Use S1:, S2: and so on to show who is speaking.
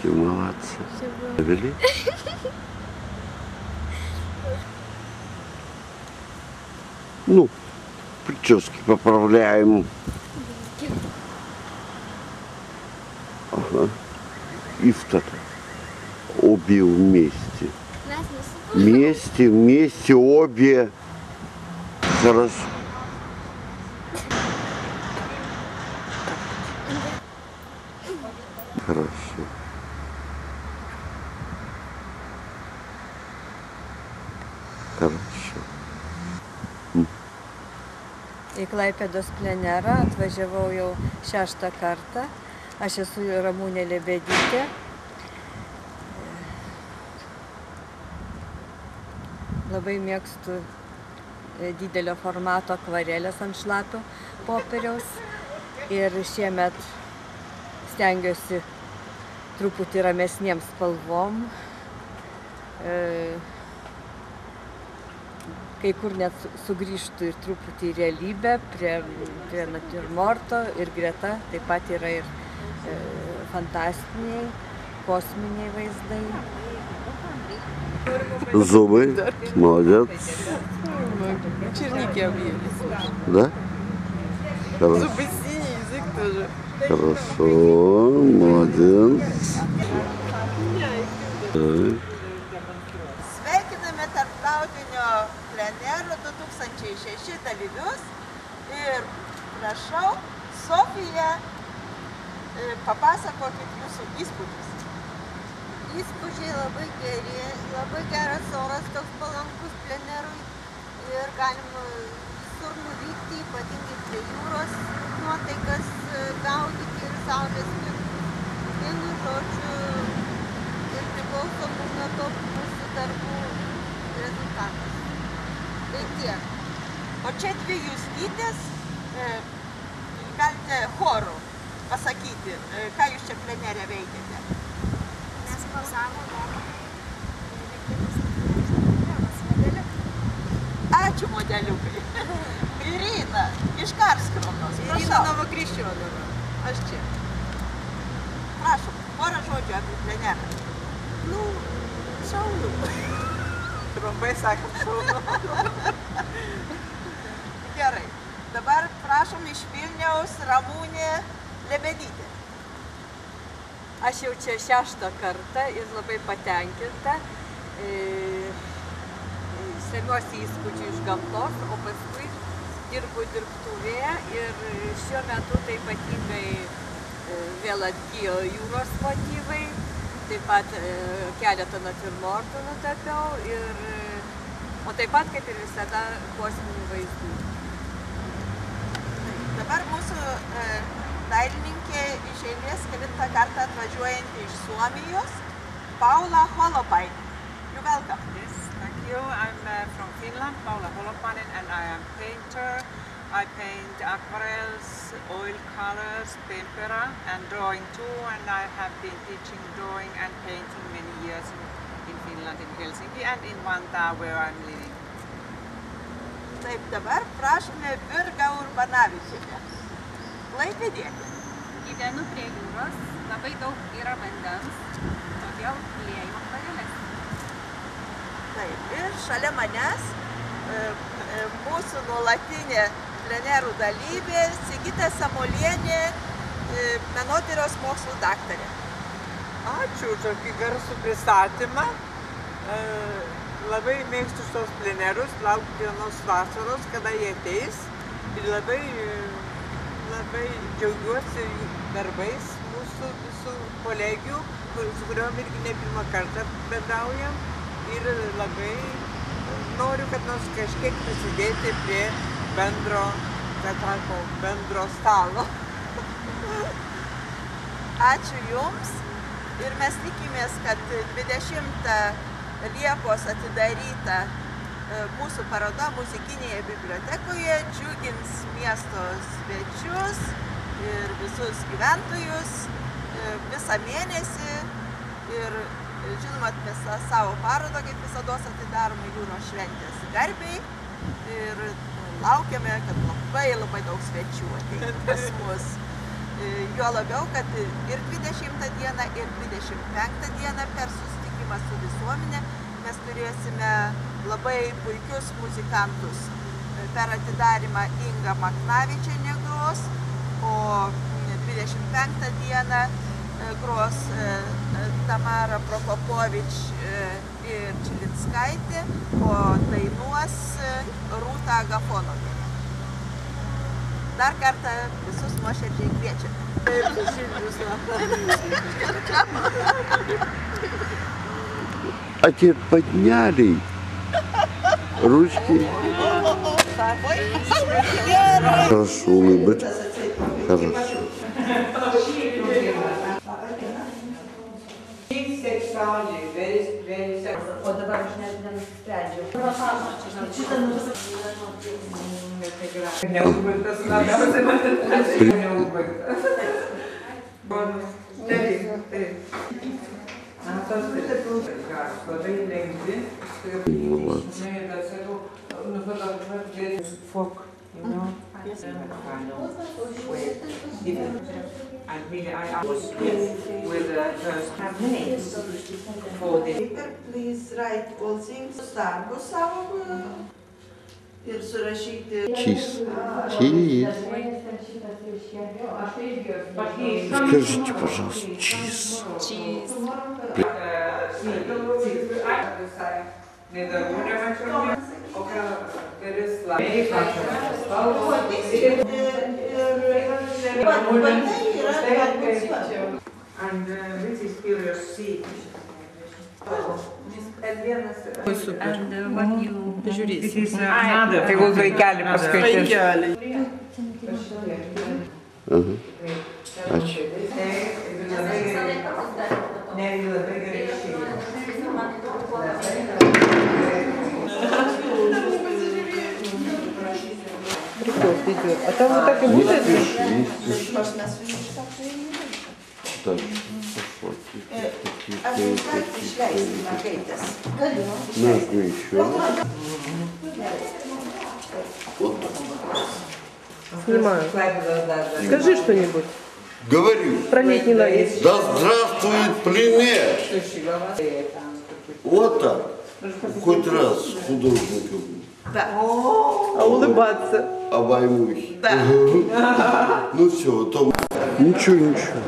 S1: Девочки, молодцы. Довели? Ну, прически поправляем. Ага. И обе вместе. Вместе, обе. Хорошо. Хорошо. Хорошо.
S2: Į Klaipėdos plenerą atvažiavau jau 6. kartą. Aš esu Ramunė Lebedytė. Labai mėgstu didelio formato akvarelės ant šlapio popieriaus. Ir šiemet stengiuosi truputį ramesniem spalvom. Kai kur net sugrįžtų ir truputį į realybę, prie natiurmorto ir greta taip pat yra ir fantastiniai, kosminiai vaizdai.
S1: Зубы, молодец.
S3: Черники объелись.
S1: Да? Хорошо.
S3: Зубы синие, язык тоже.
S1: Хорошо, молодец.
S4: Sveikiname tarptautinio plenero 2006 dalyvius ir prašau, Sofija, papasakokit jūsų įspūdžius.
S5: Įspūdžiai labai geri, labai geras oras, toks palankus plenerui ir galima visur nuvykti, ypatingai prie jūros, nuotaikas gaudyti ir saulės spindulius. Vienu žodžiu, ir priklauso nuo to mūsų darbų rezultatas. Tai tiek.
S4: O čia dvi Juslytės, galite choru pasakyti, ką jūs čia plenere veikiate.
S5: Mes pasakome
S4: Ačiū, modeliukai. Irina, iš Karskronos.
S3: Irina Novokriščionova. Aš čia.
S4: Prašom, porą žodžių apie plenerą.
S3: Nu, šaunu. Trumpai sakant, šaunu.
S4: Gerai. Dabar prašom iš Vilniaus Ramunė Lebedytė.
S2: Aš jau čia 6. kartą ir labai patenkinta. Semiuosi įspūdžių iš gamtos, o paskui dirbu dirbtuvėje ir šiuo metu tai ypatingai vėl atgijo jūros motyvai, taip pat keletą natiurmortų nutapiau, o taip pat, kaip ir visada, kosminių vaizdų.
S4: Dabar mūsų dailininkė iš eilės 9. kartą atvažiuojanti iš Suomijos, Paula Holopainen. You welcome.
S6: Yes, thank you. I'm from Finland, Paula Holopainen, and I am painter. I paint aquarels, oil colors, tempera, and drawing too. And I have been teaching drawing and painting many years in Finland, in Helsinki, and in Vantaa, where I'm living.
S4: Taip, dabar prašome Virga Urbanavičienė. Klaipėdietė.
S5: Gyvenu prie jūros, labai daug yra vandens, todėl lieju akvarelės.
S4: Taip, ir šalia manęs mūsų nuolatinė plenerų dalyvė Sigita Samolienė, menotyros mokslų daktarė.
S3: Ačiū už tokį garsų pristatymą. Labai mėgstu šitos plenerus, laukiu vienos vasaros, kada jie ateis. Ir labai džiaugiuosi darbais mūsų visų kolegių, su kuriuom irgi ne pirmą kartą bendraujam. Ir labai noriu, kad nors kažkiek prisidėti prie bendro stalo.
S4: Ačiū Jums ir mes tikimės, kad 20 Liepos atidaryta mūsų paroda muzikinėje bibliotekoje džiugins miesto svečius ir visus gyventojus visą mėnesį ir žinoma, visą savo parodą, kaip visados atidarome jūros šventės garbiai ir laukiame, kad labai daug svečių ateitų pas mus. Juo labiau, kad ir 20 dieną, ir 25 dieną per susitikimą su visuomenė mes turėsime labai puikius muzikantus. Per atidarimą Inga Maknavičienė gros, o 25 dieną gros Tamara Prokopovič ir Čilinskaitė, o dainuos Rūta Agafonovė. Dar kartą visus nuoširdžiai kviečiame.
S1: А теперь подняли ручки. Хорошо, улыбать. Хорошо.
S2: O dabar aš net nenusprendžiau.
S3: Neužbaigtas labiausiai matyti. Neužbaigtas. Taip. Tas labai lengvi. Folk, you know. And really I was with the first names for this.
S4: Please write all things. Darbus savo ir surašyti.
S1: Чиз. Чиз. Скажите, пожалуйста, чиз.
S5: Cheese.
S3: And this is curious seed.
S5: And what you...
S3: It is another. Tegul vaikelį paskaitys.
S1: Ага. Ačiū.
S3: А там вот так и будет?
S1: Так. Нужно еще.
S7: Снимаю. Скажи что-нибудь
S1: Говорю.
S7: про летний лагерь.
S1: Да здравствует пленер! Вот так. Хоть раз художником.
S7: А улыбаться.
S1: Обоймусь. Ну все, то... Ничего, ничего.